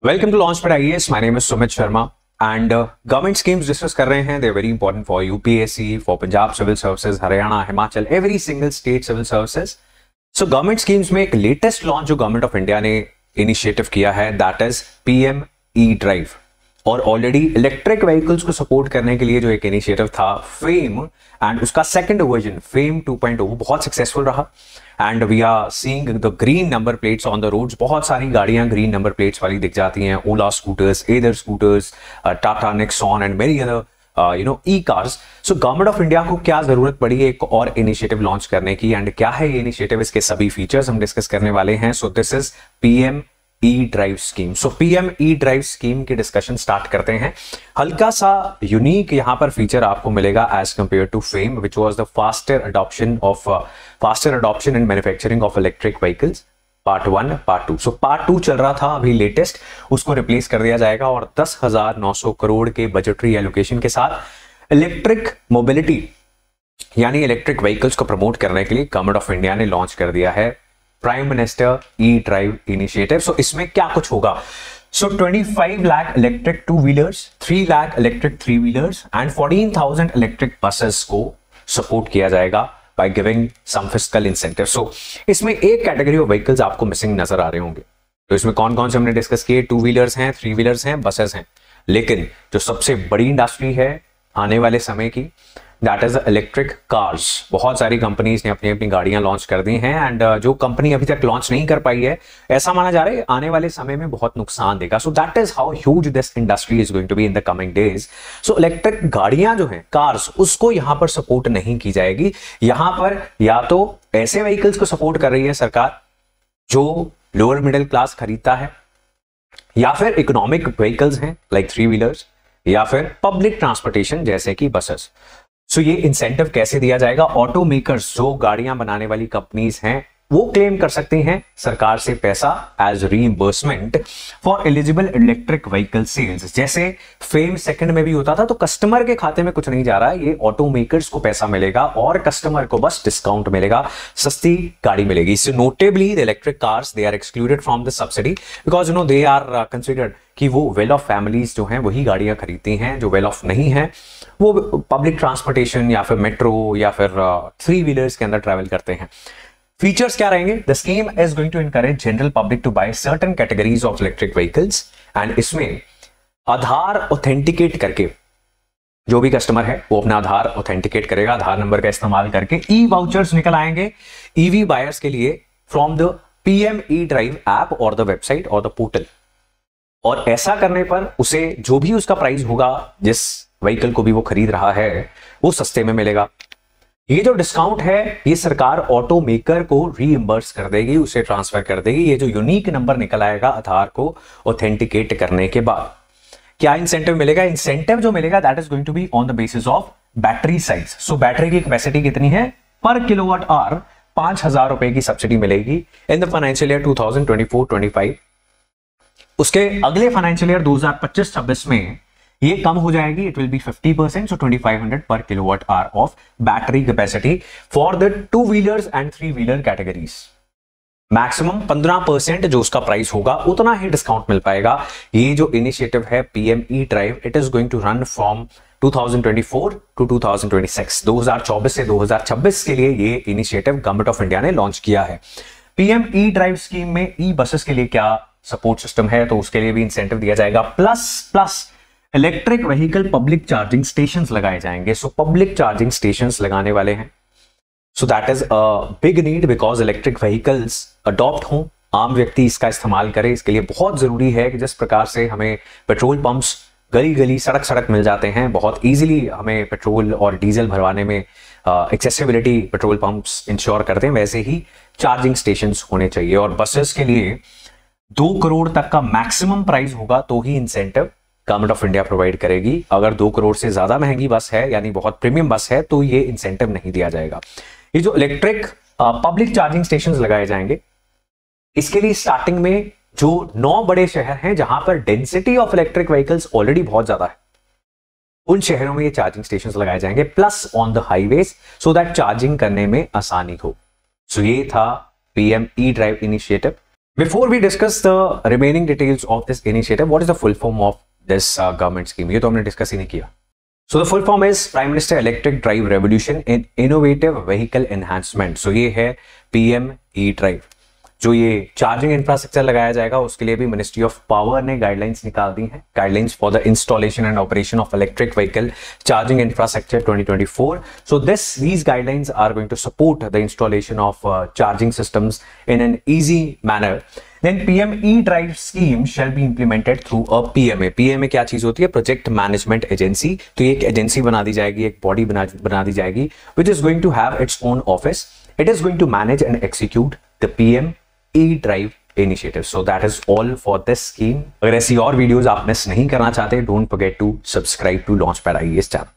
Welcome to Launchpad IAS. My name is Sumit Sharma and government schemes discuss कर रहे हैं। They are very important for UPSC, for Punjab civil services, Haryana, Himachal, every single state civil services. So government schemes में एक latest launch जो government of India ने initiative किया है that is PM E drive. और ऑलरेडी इलेक्ट्रिक व्हीकल्स को support करने के लिए जो एक इनिशिएटिव था फेम, एंड उसका सेकंड वर्जन फेम 2.0 बहुत सक्सेसफुल रहा। And we are seeing the green number plates on the roads. बहुत सारी गाड़ियां ग्रीन नंबर प्लेट्स वाली दिख जाती हैं, Ola scooters, Ather scooters, Tata Nexon and many other e cars. So government of India को क्या जरूरत पड़ी है एक और इनिशिएटिव लॉन्च करने की, एंड क्या है ये इनिशिएटिव, इसके सभी फीचर्स हम डिस्कस करने वाले हैं। So this is PM E drive scheme. So PM E drive scheme की डिस्कशन स्टार्ट करते हैं। हल्का सा यूनिक यहां पर फीचर आपको मिलेगा as compared to FAME, which was the faster adoption and manufacturing of electric vehicles part 1, part 2। So part 2 चल रहा था अभी लेटेस्ट, उसको रिप्लेस कर दिया जाएगा और 10,900 करोड़ के बजटरी एलोकेशन के साथ इलेक्ट्रिक मोबिलिटी यानी इलेक्ट्रिक व्हीकल्स को प्रमोट करने के लिए गवर्नमेंट ऑफ इंडिया ने लॉन्च कर दिया है prime minister e drive initiative. So इसमें क्या कुछ होगा? So 25 lakh electric 2 wheelers, 3 lakh electric 3 wheelers and 14,000 electric buses को सपोर्ट किया जाएगा by giving some fiscal incentive. So इसमें एक कैटेगरी ऑफ व्हीकल्स आपको मिसिंग नजर आ रहे होंगे। तो इसमें कौन कौन से हमने डिस्कस किए? 2 व्हीलर्स हैं, 3 व्हीलर्स हैं, बसेस हैं। लेकिन जो सबसे बड़ी इंडस्ट्री है आने वाले समय की, दैट इज इलेक्ट्रिक कार्स। बहुत सारी कंपनीज ने अपनी अपनी गाड़ियां लॉन्च कर दी हैं, एंड जो कंपनी अभी तक लॉन्च नहीं कर पाई है, ऐसा माना जा रहा है आने वाले समय में बहुत नुकसान देगा। So that is how huge this industry is going to be in the coming days. So electric गाड़ियां जो हैं, कार्स, उसको यहां पर सपोर्ट नहीं की जाएगी। यहां पर या तो ऐसे व्हीकल्स को सपोर्ट कर रही है सरकार जो लोअर मिडिल क्लास खरीदता है, या फिर इकोनॉमिक व्हीकल्स हैं लाइक 3 व्हीलर्स, या फिर पब्लिक ट्रांसपोर्टेशन जैसे कि बसेस। सो ये इंसेंटिव कैसे दिया जाएगा? ऑटो मेकर्स, जो गाड़ियां बनाने वाली कंपनीज हैं, वो क्लेम कर सकती हैं सरकार से पैसा as reimbursement for eligible electric vehicle sales. जैसे फेम सेकंड में भी होता था, तो कस्टमर के खाते में कुछ नहीं जा रहा है, ये ऑटो मेकर्स को पैसा मिलेगा और कस्टमर को बस डिस्काउंट मिलेगा, सस्ती गाड़ी मिलेगी। So notably the electric cars they are excluded from the subsidy because they are considered कि वो वेल ऑफ फैमिलीज जो हैं वही गाड़ियां खरीदती हैं, जो वेल ऑफ नहीं है वो पब्लिक ट्रांसपोर्टेशन या फिर मेट्रो या फिर 3 व्हीलर्स के अंदर ट्रैवल करते हैं। फीचर्स क्या रहेंगे? The scheme is going to encourage general public to buy certain categories of electric vehicles, and इसमें आधार ऑथेंटिकेट करके जो भी कस्टमर है वो अपना आधार ऑथेंटिकेट करेगा, आधार नंबर का इस्तेमाल करके ई वाउचर्स निकल आएंगे ईवी बायर्स के लिए from the PM E drive app और द वेबसाइट और द पोर्टल। और ऐसा करने पर उसे जो भी उसका प्राइस होगा, जिस व्हीकल को भी वो खरीद रहा है, वो सस्ते में मिलेगा। ये जो डिस्काउंट है ये सरकार ऑटो मेकर को रीइंबर्स कर देगी, उसे ट्रांसफर कर देगी। ये जो यूनिक नंबर निकल आएगा आधार को ऑथेंटिकेट करने के बाद, क्या इंसेंटिव मिलेगा? इंसेंटिव जो मिलेगा that is going to be on the basis of battery size. So battery की कैपेसिटी कितनी है? पर किलोवाट आवर 5,000 रुपए की सब्सिडी मिलेगी इन द फाइनेंशियल ईयर 2024-25। उसके अगले फाइनेंशियल ईयर 2025-26 में ये कम हो जाएगी, इट विल बी 50%, सो 2500 पर kilowatt hour of battery capacity for the 2 wheelers and 3 wheeler categories. Maximum 15% जो उसका प्राइस होगा उतना ही डिस्काउंट मिल पाएगा। ये जो इनिशिएटिव है PM E drive, it is going to run from 2024 to 2026, 2024 से 2026 के लिए ये इनिशिएटिव गवर्नमेंट ऑफ इंडिया ने लॉन्च किया है। पीएम ई ड्राइव स्कीम में ई बसेस के लिए क्या सपोर्ट सिस्टम है, तो उसके लिए भी इंसेंटिव दिया जाएगा। Plus electric vehicle public charging stations लगाए जाएंगे। सो पब्लिक चार्जिंग स्टेशंस लगाने वाले हैं। सो that is a big need because electric vehicles adopt हों, आम व्यक्ति इसका इस्तेमाल करे। इसके लिए बहुत जरूरी है कि जिस प्रकार से हमें पेट्रोल पंप्स गली गली सड़क सड़क मिल जाते हैं, बहुत इजीली हमें पेट्रोल और डीजल भरवाने में एक्सेसिबिलिटी पेट्रोल पंप्स इंश्योर करते हैं, वैसे ही चार्जिंग स्टेशंस होने चाहिए। और बसेस के लिए 2 करोड़ तक का मैक्सिमम प्राइस होगा तो ही incentive government of India provide करेगी। अगर 2 करोड़ से ज्यादा महंगी बस है यानी बहुत प्रीमियम बस है तो ये इंसेंटिव नहीं दिया जाएगा। ये जो इलेक्ट्रिक पब्लिक चार्जिंग स्टेशंस लगाए जाएंगे, इसके लिए स्टार्टिंग में जो 9 बड़े शहर हैं जहां पर density of electric vehicles already बहुत ज्यादा है, उन शहरों में ये चार्जिंग स्टेशंस लगाए जाएंगे, plus on the highways, so that charging करने में आसानी हो। सो ये था PM E drive initiative. Before we discuss the remaining details of this initiative, what is the full form of this government scheme? ये तो हमने डिस्कस ही नहीं किया. So the full form is Prime Minister Electric Drive Revolution in Innovative Vehicle Enhancement. So ये है PM E-Drive. जो ये charging infrastructure लगाया जाएगा उसके लिए भी मिनिस्ट्री ऑफ पावर ने गाइडलाइंस निकाल दी हैं. Guidelines for the installation and operation of electric vehicle charging infrastructure 2024. So these guidelines are going to support the installation of charging systems in an easy manner. Then PM E-Drive scheme shall be implemented through a PMA. PMA क्या चीज होती है? Project management agency. तो ये एक agency बना दी जाएगी, एक बॉडी बना दी जाएगी which is going to have its own office. It is going to manage and execute the PM E-Drive initiative. So that is all for this scheme. अगर ऐसी और वीडियोस आप मिस नहीं करना चाहते, don't forget to subscribe to Launchpad IAS channel.